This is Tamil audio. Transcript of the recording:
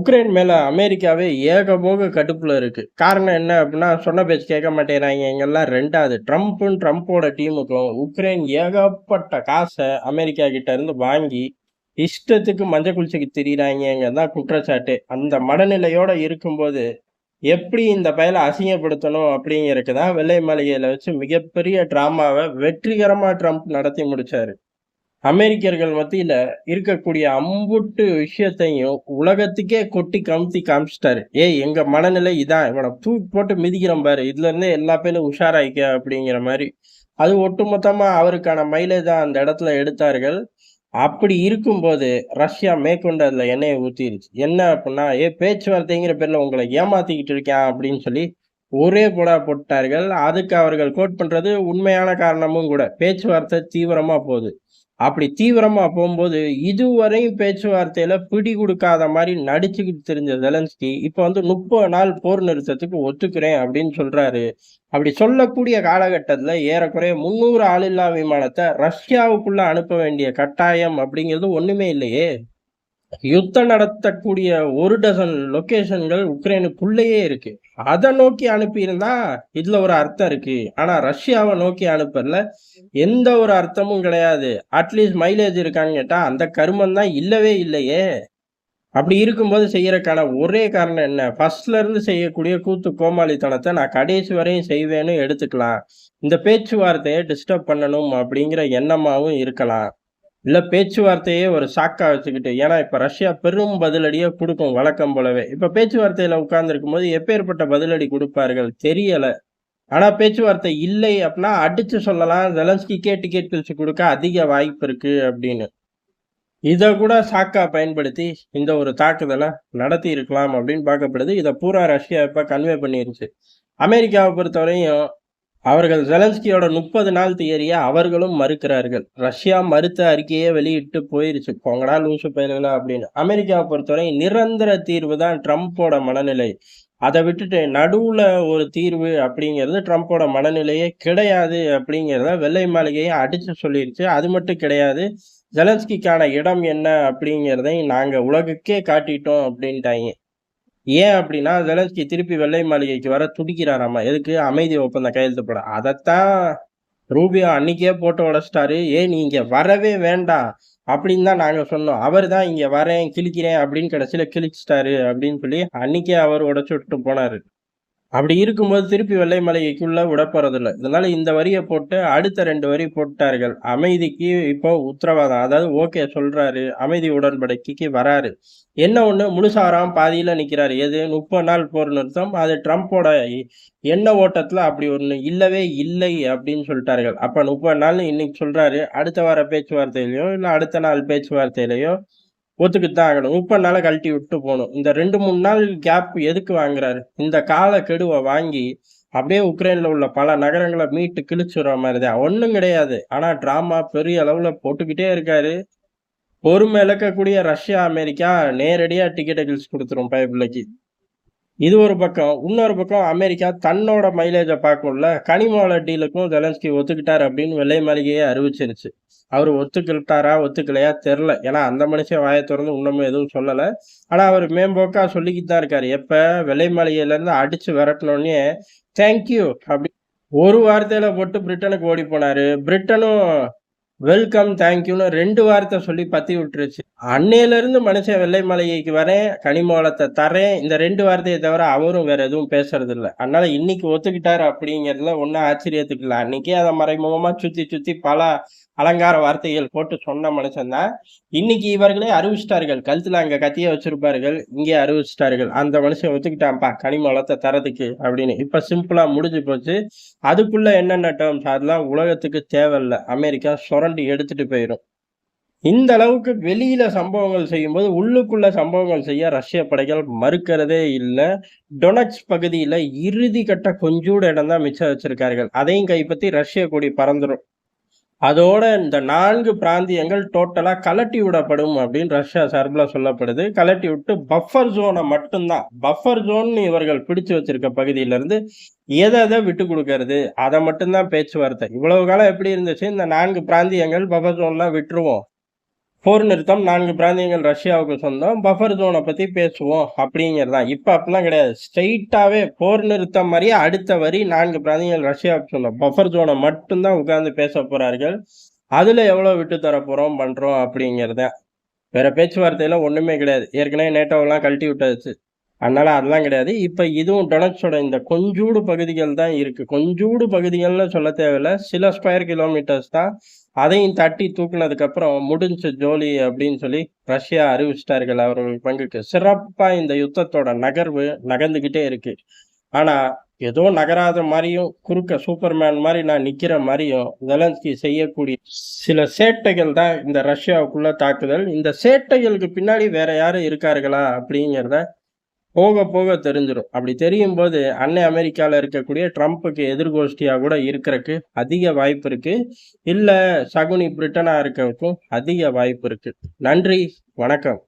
உக்ரைன் மேல அமெரிக்காவே ஏகபோக கடுப்புல இருக்கு. காரணம் என்ன அப்டின்னா, சொன்ன பேச்சு கேட்க மாட்டேங்கிறாய்ங்க. இங்கெல்லாம் 2வது ட்ரம்போட டீமுக்கும் உக்ரைன் ஏகப்பட்ட காச அமெரிக்கா கிட்ட இருந்து வாங்கி, இஷ்டத்துக்கு மஞ்ச குளிச்சுக்கு திரியிறாய்ங்கங்கிறது தான் குற்றச்சாட்டே. அந்த மனநிலையோட இருக்கும்போது, எப்படி இந்த பயல அசிங்கப்படுத்தணும் அப்படிங்கிறதுக்கு தான் வெள்ளை மாளிகையில வச்சு மிகப்பெரிய டிராமாவ வெற்றிகரமா ட்ரம்ப் நடத்தி முடிச்சாரு. அமெரிக்கர்கள் மத்தியில இருக்கக்கூடிய அம்புட்டு விஷயத்தையும் உலகத்துக்கே கொட்டி கமுத்தி காமிச்சிட்டாரு. "ஏய் எங்க மனநிலை இதான். இவன தூக்கி போட்டு மிதிக்கிறோம் பாரு. இதுல இருந்தே எல்லா பேரும் உஷாராயிக்க" அப்படிங்கிற மாரி. அது ஒட்டுமொத்தமா அவருக்கான மைலேஜா அந்த இடத்துல எடுத்தார்கள். அப்படி இருக்கும்போது ரஷ்யா மேற்கொண்டு அதுல எண்ணெய ஊத்திருச்சு. என்ன அப்புட்ன்னா, பேச்சுவார்த்தைங்கிற பேர்ல உங்கள ஏமாத்திக்கிட்டு இருக்கான்" அப்படின்னு சொல்லி ஒரே போடா போட்டார்கள். அதுக்கு அவர்கள் கோட் பண்றது உண்மையான காரணமும் கூட. பேச்சுவார்த்தை தீவிரமா போது. அப்படி தீவிரமா போம்போது, இதுவரையும் பேச்சுவார்த்தையில பிடி குடுக்காத மாரி நடிச்சுக்கிட்டு திரிஞ்ச செலன்ஸ்கி, இப்ப வந்து 30 நாள் போர் நிறுத்தத்துக்கு ஒத்துக்கிறேன் அப்படின்னு சொல்றாரு. அப்படி சொல்லக்கூடிய காலகட்டத்துல ஏறக்குறைய 300 ஆளில்லா விமானத்த ரஷ்யாவுக்குள்ள அனுப்ப வேண்டிய கட்டாயம் அப்படிங்கிறது ஒண்ணுமே இல்லையே! யுத்தம் நடத்தக்கூடிய 1 டசன் லொகேஷன்கள் உக்ரைனுக்குள்ளேயே இருக்கு. அத நோக்கி அனுப்பியிருந்தா, இதுல ஒரு அர்த்தம் இருக்கு. ஆனா ரஷ்யாவ நோக்கி அனுப்பல்ல. எந்த ஒரு அர்த்தமும் கிடையாது. அட்லீஸ்ட் மைலேஜ் இருக்கான்னு கேட்டா, அந்த கருமம் தான் இல்லவே இல்லையே! அப்படி இருக்கும்போது செய்யறக்கான ஒரே காரணம் என்ன? ஃபர்ஸ்ட்ல இருந்து செய்யக்கூடிய கூத்து கோமாளித்தனத்த நான் கடைசி வரையும் செய்வேன்னு எடுத்துக்கலாம். இந்த பேச்சுவார்த்தைய டிஸ்டர்ப் பண்ணணும் அப்படிங்கிற எண்ணமாவும் இருக்கலாம். இல்ல பேச்சுவார்த்தையே ஒரு சாக்கா வச்சுக்கிட்டு ஏன்னா இப்ப ரஷ்யா பெரும் பதிலடிய குடுக்கும் வழக்கம் போலவே. இப்ப பேச்சுவார்த்தையில உட்கார்ந்திருக்கும்போது எப்பேர்ப்பட்ட பதிலடி குடுப்பார்கள் தெரியல. ஆனா பேச்சுவார்த்தை இல்லை அப்டின்னா அடிச்சு சொல்லலாம். ஜெலன்ஸ்கிக்கே டிக்கெட் பிரிச்சு குடுக்க அதிக வாய்ப்பு இருக்கு அப்படின்னு. இத கூட சாக்கா பயன்படுத்தி இந்த ஒரு தாக்குதல நடத்தி இருக்கலாம் அப்படின்னு பார்க்கப்படுது. இத பூரா ரஷ்யா இப்ப கன்வே பண்ணிருச்சு. அமெரிக்காவ பொறுத்தவரையும் அவர்கள் ஜெலன்ஸ்கியோட 30 நாள் தியரிய அவர்களும் மறுக்கிறார்கள். ரஷ்யா மறுத்த அறிக்கையே வெளியிட்டு போயிருச்சு. போங்கடா லூசு பயலுகளா அப்படின்னு. அமெரிக்காவ பொறுத்தவரை நிரந்தர தீர்வு தான் ட்ரம்போட மனநிலை. அத விட்டுட்டு நடுவுல ஒரு தீர்வு அப்படிங்கிறது ட்ரம்போட மனநிலையே கிடையாது அப்படிங்கிறத வெள்ளை மாளிகையே அடிச்சு சொல்லிருச்சு. அது மட்டும் கிடையாது. ஜெலன்ஸ்கிக்கான இடம் என்ன அப்படிங்கிறதையும் நாங்க உலகுக்கே காட்டிட்டோம் அப்படின்ட்டாய்ங்க. ஏன் அப்படின்னா, ஜெலன்ஸ்கி திருப்பி வெள்ளை மாளிகைக்கு வர துடிக்கிறாராமா. எதுக்கு? அமைதி ஒப்பந்தம் கையெழுத்து போட. அதத்தான் ரூபியோ அன்னைக்கே போட்டு உடைச்சுட்டாரு. "ஏய் நீ இங்க வரவே வேண்டாம்" அப்படின்னு தான் நாங்க சொன்னோம். அவரு தான் "இங்க வரேன், கிழிக்கிறேன்" அப்படின்னு கடைசியில கிழிச்சுட்டாரு அப்படின்னு சொல்லி அன்னைக்கே அவர் உடைச்சு விட்டு போனாரு. அப்படி இருக்கும்போது திருப்பி வெள்ளை மாளிகைக்குள்ள விடப்போறதில்ல. இதனால இந்த வரிய போட்டு அடுத்த 2 வரி போட்டார்கள். அமைதிக்கு இப்போ உத்தரவாதம். அதாவது ஓகே சொல்றாரு. அமைதி உடன்படிக்கைக்கு வராரு. என்ன ஒண்ணு முழுசா வராம பாதியில நிக்கிறாரு. எது 30 நாள் போர் நிறுத்தம். அது ட்ரம்போட எண்ண ஓட்டத்துல அப்படி ஒண்ணு இல்லவே இல்லை அப்படின்னு சொல்லிட்டார்கள். அப்ப 30 நாள்னு இன்னைக்கு சொல்றாரு. அடுத்த வார பேச்சுவார்த்தையிலயோ, இல்ல அடுத்த நாள் பேச்சுவார்த்தையிலயோ ஒத்துக்கிட்டு தான் ஆகணும். 30 நாள கழட்டி விட்டு போணும். இந்த 2, 3 நாள் கேப் எதுக்கு வாங்குறாரு? இந்த காலக்கெடுவ வாங்கி, அப்படியே உக்ரைன்ல உள்ள பல நகரங்கள மீட்டு கிழிச்சுடுற மாரி தான். ஒண்ணும் கிடையாது. ஆனா டிராமா பெரிய அளவுல போட்டுக்கிட்டே இருக்காரு. பொறுமை இழக்கக்கூடிய ரஷ்யா, அமெரிக்கா நேரடியா டிக்கெட்ட கிழிச்சு குடுத்துரும் பயப்புள்ளைக்கு. இது ஒரு பக்கம். இன்னொரு பக்கம் அமெரிக்கா தன்னோட மைலேஜ பார்க்கும்ல. கனிம வள டீலுக்கும் ஜெலன்ஸ்கி ஒத்துக்கிட்டாரு அப்படின்னு வெள்ளை மாளிகையே அறிவிச்சிருச்சு. அவரு ஒத்துக்கிட்டாரா, ஒத்துக்கலையா தெர்ல. ஏன்னா அந்த மனுஷன் வாய தொறந்து இன்னமும் எதுவும் சொல்லல. ஆனா அவரு மேம்போக்கா சொல்லிக்கிட்டு தான் இருக்காரு. எப்ப வெள்ளை மாளிகையிலேருந்து அடிச்சு விரட்டுனோனே, "தேங்க் யூ" அப்படி ஒரு வார்த்தையில போட்டு பிரிட்டனுக்கு ஓடி போனாரு. பிரிட்டனும் வெல்கம், தேங்க் யூன்னு 2 வார்த்தை சொல்லி பத்தி விட்டுருச்சு. அன்னையிலிருந்து மனுஷன் வெள்ளை மாளிகைக்கு வரேன், கனிம வளத்த தர்றேன். இந்த 2 வார்த்தைய தவிர அவரும் வேற எதுவும் பேசுறதில்ல. அதனால இன்னைக்கு ஒத்துக்கிட்டாரு அப்படிங்கிறதுல ஒண்ணும் ஆச்சரியத்துக்கு இல்ல. அன்னைக்கே அத மறைமுகமா சுத்தி சுத்தி பல அலங்கார வார்த்தைகள் போட்டு சொன்ன மனுஷன் தான். இன்னைக்கு இவர்களே அறிவிச்சுட்டார்கள். கழுத்துல அங்க கத்திய வச்சிருப்பார்கள். இங்கே அறிவிச்சுட்டார்கள். அந்த மனுஷன் ஒத்துக்கிட்டான்ப்பா கனிம வளத்த தர்றதுக்கு அப்படின்னு. இப்ப சிம்பிளா முடிஞ்சு போச்சு. அதுக்குள்ள என்னென்ன டெர்ம்ஸ் அதெல்லாம் உலகத்துக்கு தேவையில்ல. அமெரிக்கா சுரண்டி எடுத்துட்டு போயிரும். இந்த அளவுக்கு வெளியில சம்பவங்கள் செய்யும்போது, உள்ளுக்குள்ள சம்பவங்கள் செய்ய ரஷ்ய படைகள் மறுக்கிறதே இல்ல. டொனெட்ஸ்க் பகுதியில இறுதி கட்ட கொஞ்சூடு இடம் தான் மிச்சம் வச்சிருக்கார்கள். அதையும் கைப்பத்தி ரஷ்ய கொடி பறந்துரும். அதோட இந்த 4 பிராந்தியங்கள் டோட்டலா கழட்டி விடப்படும் அப்படின்னு ரஷ்யா சார்புல சொல்லப்படுது. கழட்டி விட்டு பஃபர் ஜோன மட்டும் தான் பஃபர் ஜோன்னு இவர்கள் பிடிச்சு வச்சிருக்க பகுதியிலிருந்து எத எத விட்டு குடுக்கறது, அத மட்டும் தான் பேச்சுவார்த்தை. இவ்வளவு காலம் எப்படி இருந்துச்சு, இந்த 4 பிராந்தியங்கள் பஃபர் ஜோன்லாம் விட்டுருவோம். போர் நிறுத்தம் 4 பிராந்தியங்கள் ரஷ்யாவுக்கு சொந்தம். பஃபர் ஜோனை பத்தி பேசுவோம் அப்படிங்கிறது தான். இப்ப அப்படிலாம் கிடையாது. ஸ்ட்ரெயிட்டாவே போர் நிறுத்தம் மாரியே அடுத்த வரி 4 பிராந்தியங்கள் ரஷ்யாவுக்கு சொந்தம். பஃபர் ஜோனை மட்டும் தான் உட்கார்ந்து பேச போறார்கள். அதுல எவ்வளவு விட்டு தர போறோம் பண்றோம் அப்படிங்கிறத. வேற பேச்சுவார்த்தையில ஒண்ணுமே கிடையாது. ஏற்கனவே நேட்டோவெல்லாம் கழட்டி விட்டாச்சு. அதனால அதெல்லாம் கிடையாது. இப்ப இதுவும் டொனட்ஸோட இந்த கொஞ்சூடு பகுதிகள் தான் இருக்கு. கொஞ்சூடு பகுதிகள்னு சொல்ல தேவையில்ல. சில ஸ்கொயர் கிலோமீட்டர்ஸ் தான். அதையும் தட்டி தூக்குனதுக்கு அப்புறம் முடிஞ்சு ஜோலி அப்படின்னு சொல்லி ரஷ்யா அறிவிச்சிட்டார்கள் அவர்கள் பங்குக்கு. சிறப்பா இந்த யுத்தத்தோட நகர்வு நகர்ந்துகிட்டே இருக்கு. ஆனா ஏதோ நகராத மாதிரியும் குறுக்க சூப்பர்மேன் மாதிரி நான் நிக்கிற மாதிரியும் ஜெலன்ஸ்கி செய்யக்கூடிய சில சேட்டைகள் தான் இந்த ரஷ்யாவுக்குள்ள தாக்குதல். இந்த சேட்டைகளுக்கு பின்னாடி வேற யாரும் இருக்கார்களா அப்படிங்கிறத போக போக தெரிஞ்சிடும். அப்படி தெரியும் போது அன்னை அமெரிக்கால இருக்கக்கூடிய ட்ரம்ப்புக்கு எதிர்கோஷ்டியா கூட இருக்கிறதுக்கு அதிக வாய்ப்பு இருக்கு. இல்ல சகுனி பிரிட்டனா இருக்கிறதுக்கும் அதிக வாய்ப்பு இருக்கு. நன்றி, வணக்கம்.